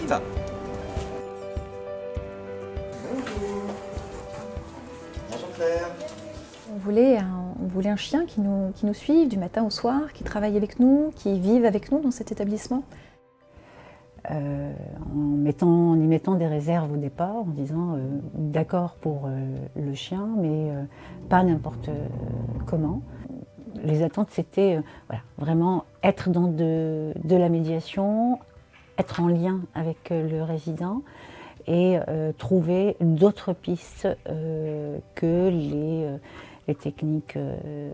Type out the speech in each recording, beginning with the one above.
y va. Bonjour Claire. On voulait un chien qui nous suive du matin au soir, qui travaille avec nous, qui vive avec nous dans cet établissement. En y mettant des réserves au départ, en disant d'accord pour le chien, mais pas n'importe comment. Les attentes, c'était vraiment être dans de la médiation, être en lien avec le résident et trouver d'autres pistes que les techniques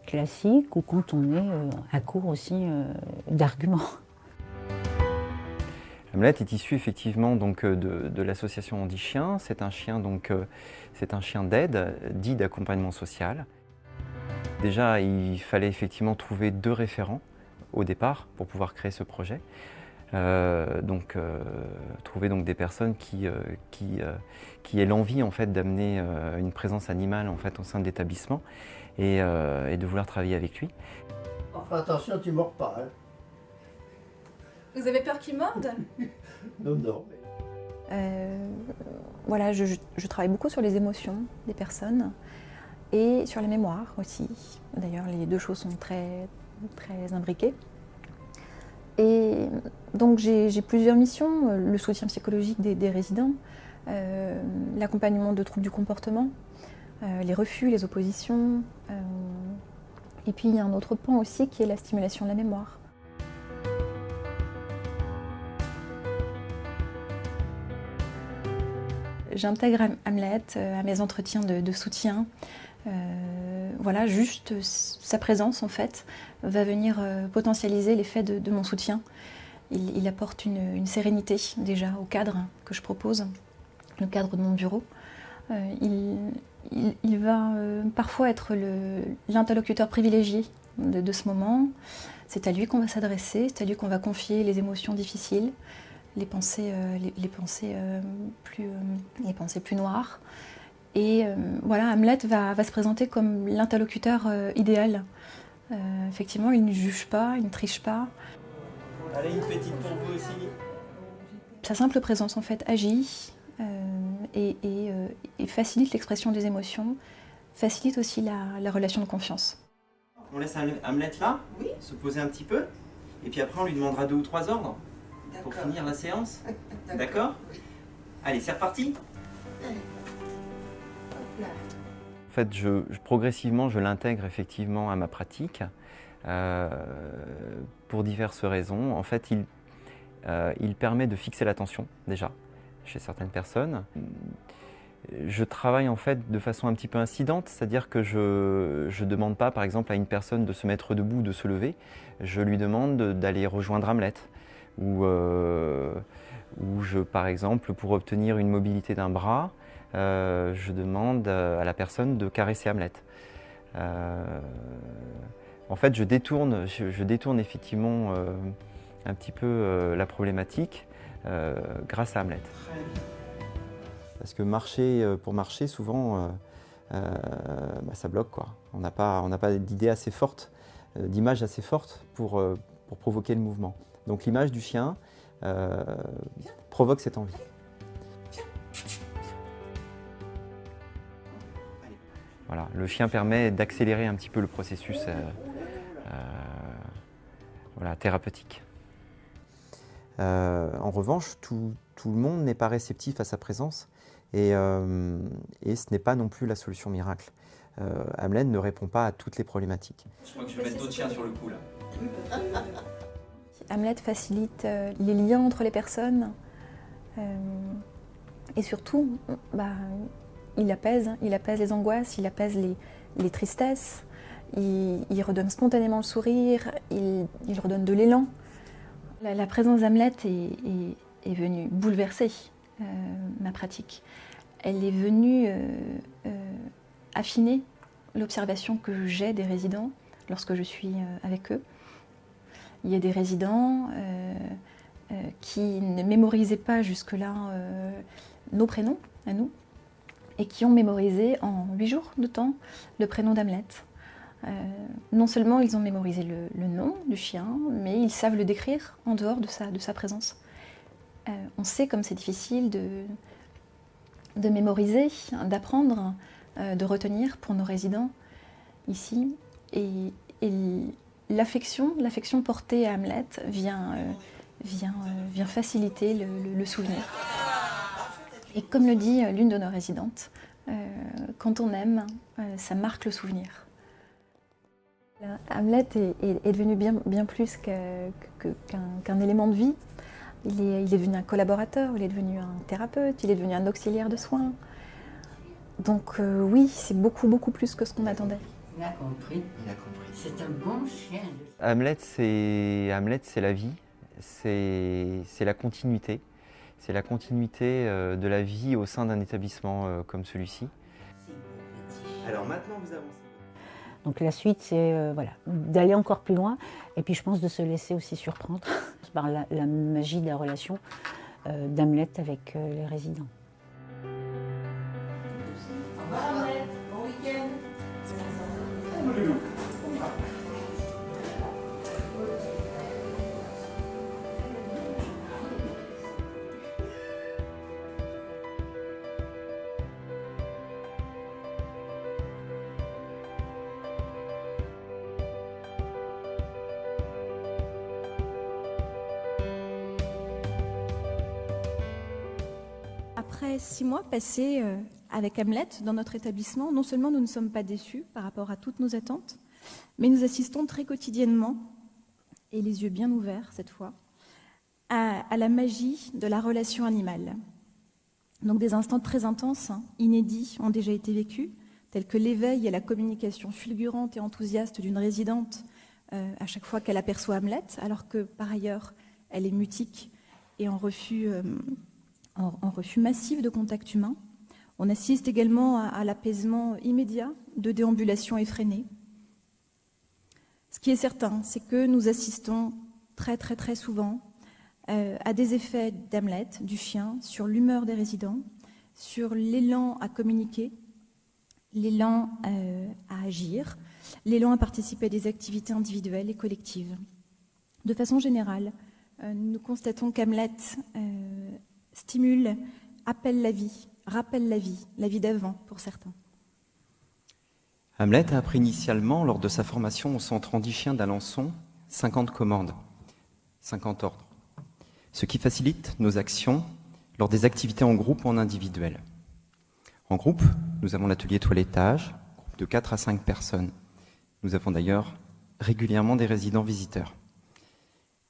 classiques ou quand on est à court aussi d'arguments. Hamlet est issu effectivement donc, de l'association Andy Chien. C'est un chien d'aide, dit d'accompagnement social. Déjà, il fallait effectivement trouver 2 référents au départ pour pouvoir créer ce projet. Trouver donc des personnes qui aient l'envie en fait d'amener une présence animale en fait au sein de l'établissement et de vouloir travailler avec lui. Enfin attention, tu mords pas. Hein. Vous avez peur qu'il morde? Non. Voilà, je travaille beaucoup sur les émotions des personnes et sur la mémoire aussi. D'ailleurs, les 2 choses sont très, très imbriquées. Et donc j'ai plusieurs missions, le soutien psychologique des résidents, l'accompagnement de troubles du comportement, les refus, les oppositions. Et puis il y a un autre pan aussi qui est la stimulation de la mémoire. J'intègre Hamlet à mes entretiens de soutien. Voilà, juste sa présence en fait va venir potentialiser l'effet de mon soutien. Il apporte une sérénité déjà au cadre que je propose, le cadre de mon bureau. Il va parfois être l'interlocuteur privilégié de ce moment. C'est à lui qu'on va s'adresser, c'est à lui qu'on va confier les émotions difficiles, les pensées plus noires. Et voilà, Hamlet va se présenter comme l'interlocuteur idéal. Effectivement, il ne juge pas, il ne triche pas. Allez, une petite pour vous aussi. Sa simple présence en fait agit et facilite l'expression des émotions, facilite aussi la relation de confiance. On laisse Hamlet là, Oui. se poser un petit peu, et puis après on lui demandera 2 ou 3 ordres pour finir la séance. D'accord? Allez, c'est reparti. En fait, progressivement, je l'intègre effectivement à ma pratique pour diverses raisons. En fait, il permet de fixer l'attention déjà chez certaines personnes. Je travaille en fait de façon un petit peu incidente, c'est-à-dire que je ne demande pas par exemple à une personne de se mettre debout, de se lever. Je lui demande d'aller rejoindre Hamlet. Ou par exemple, pour obtenir une mobilité d'un bras, je demande à la personne de caresser Hamlet. En fait, je détourne effectivement un petit peu la problématique grâce à Hamlet. Parce que pour marcher, souvent, ça bloque, quoi. On n'a pas d'idée assez forte, d'image assez forte pour provoquer le mouvement. Donc l'image du chien provoque cette envie. Voilà, le chien permet d'accélérer un petit peu le processus thérapeutique. En revanche, tout le monde n'est pas réceptif à sa présence et ce n'est pas non plus la solution miracle. Hamlet ne répond pas à toutes les problématiques. Je crois que je vais mettre d'autres chiens sur le coup là. Hamlet facilite les liens entre les personnes et surtout, il apaise les angoisses, il apaise les tristesses, il redonne spontanément le sourire, il redonne de l'élan. La présence d'Hamlet est venue bouleverser ma pratique. Elle est venue affiner l'observation que j'ai des résidents lorsque je suis avec eux. Il y a des résidents qui ne mémorisaient pas jusque-là nos prénoms à nous et qui ont mémorisé en 8 jours de temps le prénom d'Hamlet. Non seulement ils ont mémorisé le nom du chien, mais ils savent le décrire en dehors de sa présence. On sait comme c'est difficile de mémoriser, d'apprendre, de retenir pour nos résidents ici. Et l'affection portée à Hamlet vient faciliter le souvenir. Et comme le dit l'une de nos résidentes, quand on aime, ça marque le souvenir. Hamlet est devenu bien plus qu'un élément de vie. Il est devenu un collaborateur, il est devenu un thérapeute, il est devenu un auxiliaire de soins. Donc oui, c'est beaucoup plus que ce qu'on attendait. Il a compris. C'est un bon chien. Hamlet, c'est la vie, c'est la continuité. C'est la continuité de la vie au sein d'un établissement comme celui-ci. Alors maintenant, vous avancez. Donc la suite, c'est voilà, d'aller encore plus loin et puis je pense de se laisser aussi surprendre par la magie de la relation d'Hamlet avec les résidents. Au revoir Hamlet, bon week-end. Après 6 mois passés avec Hamlet dans notre établissement, non seulement nous ne sommes pas déçus par rapport à toutes nos attentes, mais nous assistons très quotidiennement, et les yeux bien ouverts cette fois, à la magie de la relation animale. Donc des instants très intenses, inédits, ont déjà été vécus, tels que l'éveil et la communication fulgurante et enthousiaste d'une résidente à chaque fois qu'elle aperçoit Hamlet, alors que par ailleurs elle est mutique et en refus massif de contact humain. On assiste également à l'apaisement immédiat de déambulations effrénées. Ce qui est certain, c'est que nous assistons très souvent à des effets d'Hamlet, du chien, sur l'humeur des résidents, sur l'élan à communiquer, l'élan à agir, l'élan à participer à des activités individuelles et collectives. De façon générale, nous constatons qu'Hamlet stimule, appelle la vie, rappelle la vie d'avant pour certains. Hamlet a appris initialement, lors de sa formation au centre Andy Chien d'Alençon, 50 commandes, 50 ordres, ce qui facilite nos actions lors des activités en groupe ou en individuel. En groupe, nous avons l'atelier toilettage, groupe de 4 à 5 personnes. Nous avons d'ailleurs régulièrement des résidents visiteurs.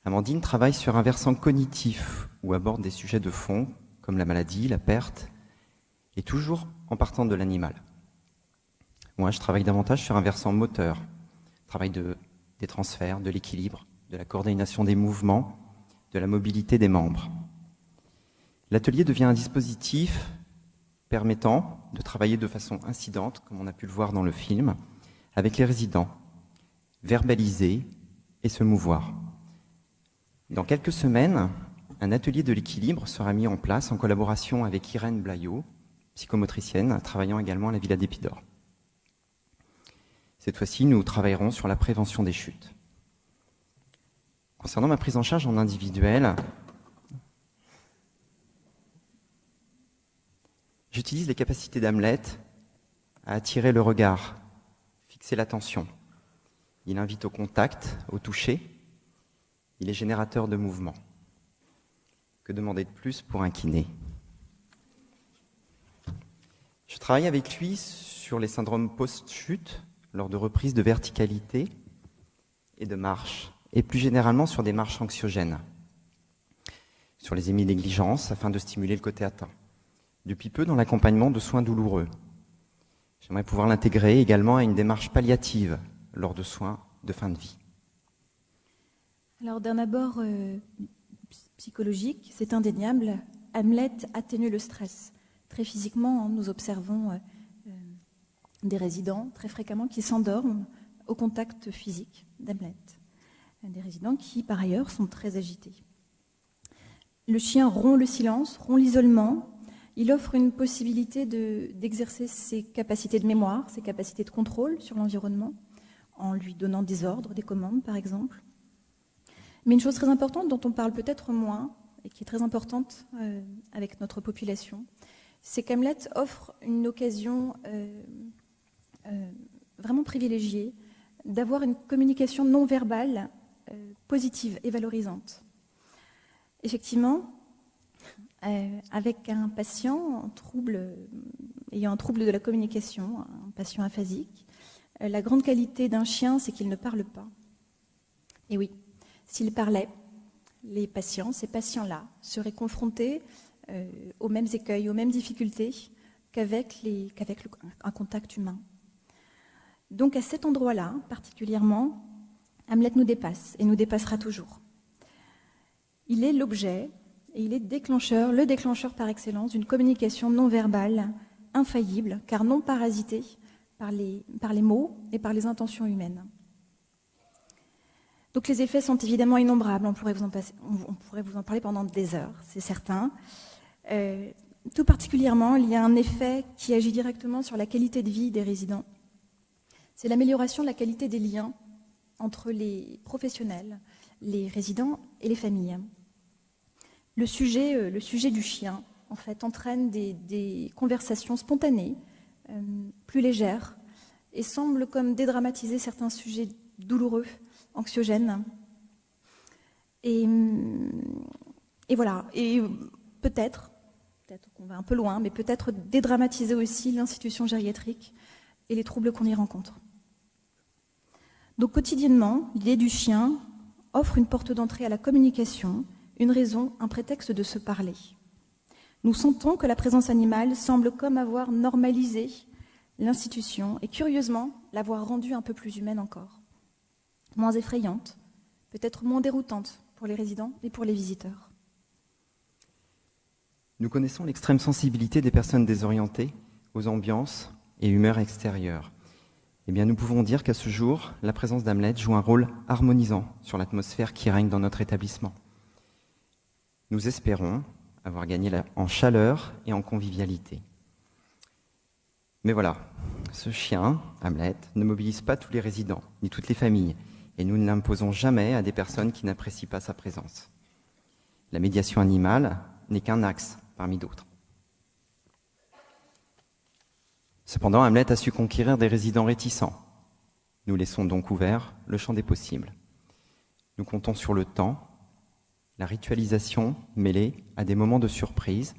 Amandine travaille sur un versant cognitif où aborde des sujets de fond, comme la maladie, la perte, et toujours en partant de l'animal. Moi, je travaille davantage sur un versant moteur, travail des transferts, de l'équilibre, de la coordination des mouvements, de la mobilité des membres. L'atelier devient un dispositif permettant de travailler de façon incidente, comme on a pu le voir dans le film, avec les résidents, verbaliser et se mouvoir. Dans quelques semaines, un atelier de l'équilibre sera mis en place en collaboration avec Irène Blaillot, psychomotricienne, travaillant également à la Villa d'Épidore. Cette fois-ci, nous travaillerons sur la prévention des chutes. Concernant ma prise en charge en individuel, j'utilise les capacités d'Hamlet à attirer le regard, fixer l'attention. Il invite au contact, au toucher. Il est générateur de mouvement. Que demander de plus pour un kiné? Je travaille avec lui sur les syndromes post-chute, lors de reprises de verticalité et de marche, et plus généralement sur des marches anxiogènes, sur les héminégligences afin de stimuler le côté atteint. Depuis peu dans l'accompagnement de soins douloureux. J'aimerais pouvoir l'intégrer également à une démarche palliative lors de soins de fin de vie. Alors d'un abord psychologique, c'est indéniable, Hamlet atténue le stress. Très physiquement, nous observons des résidents très fréquemment qui s'endorment au contact physique d'Hamlet. Des résidents qui, par ailleurs, sont très agités. Le chien rompt le silence, rompt l'isolement. Il offre une possibilité d'exercer ses capacités de mémoire, ses capacités de contrôle sur l'environnement, en lui donnant des ordres, des commandes, par exemple. Mais une chose très importante dont on parle peut-être moins, et qui est très importante avec notre population, c'est qu'Hamlet offre une occasion vraiment privilégiée d'avoir une communication non verbale positive et valorisante. Effectivement, avec un patient ayant un trouble de la communication, un patient aphasique, la grande qualité d'un chien, c'est qu'il ne parle pas. Et oui, s'il parlait, ces patients-là, seraient confrontés aux mêmes écueils, aux mêmes difficultés qu'avec un contact humain. Donc à cet endroit-là, particulièrement, Hamlet nous dépasse et nous dépassera toujours. Il est l'objet et il est le déclencheur par excellence d'une communication non verbale infaillible, car non parasitée par les mots et par les intentions humaines. Donc les effets sont évidemment innombrables, on pourrait vous en parler pendant des heures, c'est certain. Tout particulièrement, il y a un effet qui agit directement sur la qualité de vie des résidents. C'est l'amélioration de la qualité des liens entre les professionnels, les résidents et les familles. Le sujet du chien, en fait, entraîne des conversations spontanées, plus légères, et semble comme dédramatiser certains sujets douloureux, anxiogènes. Et voilà, et peut-être qu'on va un peu loin, mais peut-être dédramatiser aussi l'institution gériatrique et les troubles qu'on y rencontre. Donc quotidiennement, l'idée du chien offre une porte d'entrée à la communication, une raison, un prétexte de se parler. Nous sentons que la présence animale semble comme avoir normalisé l'institution et curieusement l'avoir rendue un peu plus humaine encore. Moins effrayante, peut-être moins déroutante pour les résidents et pour les visiteurs. Nous connaissons l'extrême sensibilité des personnes désorientées aux ambiances et humeurs extérieures. Eh bien, nous pouvons dire qu'à ce jour, la présence d'Hamlet joue un rôle harmonisant sur l'atmosphère qui règne dans notre établissement. Nous espérons avoir gagné en chaleur et en convivialité. Mais voilà, ce chien, Hamlet, ne mobilise pas tous les résidents, ni toutes les familles, et nous ne l'imposons jamais à des personnes qui n'apprécient pas sa présence. La médiation animale n'est qu'un axe parmi d'autres. Cependant, Hamlet a su conquérir des résidents réticents. Nous laissons donc ouvert le champ des possibles. Nous comptons sur le temps, la ritualisation mêlée à des moments de surprise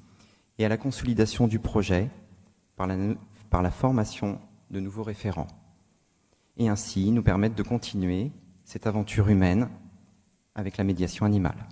et à la consolidation du projet par la formation de nouveaux référents. Et ainsi nous permettre de continuer cette aventure humaine avec la médiation animale.